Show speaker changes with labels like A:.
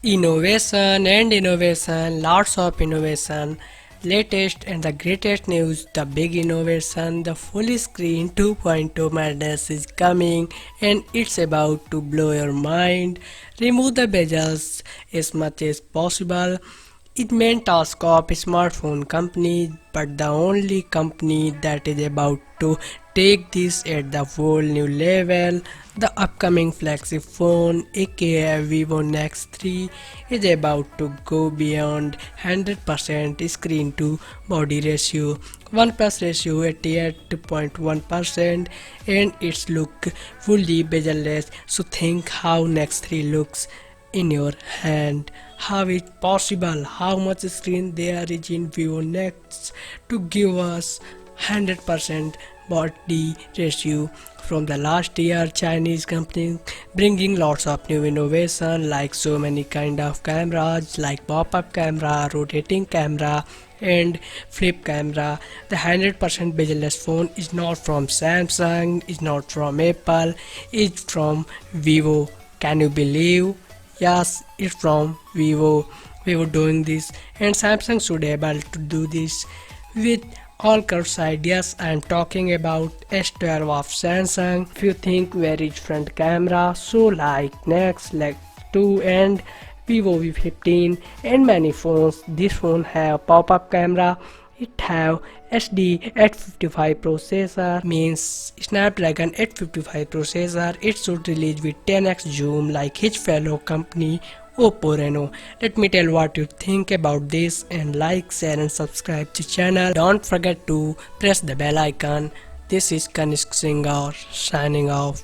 A: Innovation and innovation, lots of innovation. Latest and the greatest news, the big innovation, the full screen 2.0 madness is coming and it's about to blow your mind. Remove the bezels as much as possible. It meant task of smartphone company, but the only company that is about to take this at the whole new level. The upcoming flagship phone, aka Vivo Nex 3, is about to go beyond 100% screen to body ratio, 1 plus ratio 88.1%, and its look fully bezel-less. So think how Nex 3 looks in your hand. How it possible? How much screen there is in Vivo Nex to give us 100% body ratio? From the last year, Chinese companies bringing lots of new innovation like so many kind of cameras like pop-up camera, rotating camera and flip camera. The 100% bezel-less phone is not from Samsung, is not from Apple, it's from Vivo. Can you believe? Yes, it's from Vivo. Vivo doing this, and Samsung should able to do this with all curves ideas. I am talking about S12 of Samsung. If you think where is front camera, so like Nex, like 2 and Vivo V15 and many phones, this phone have pop-up camera. It have SD 855 processor, means Snapdragon 855 processor. It should release with 10x zoom like his fellow company Oppo Reno. Let me tell what you think about this and like, share and subscribe to channel. Don't forget to press the bell icon. This is Kanishk Singh signing off.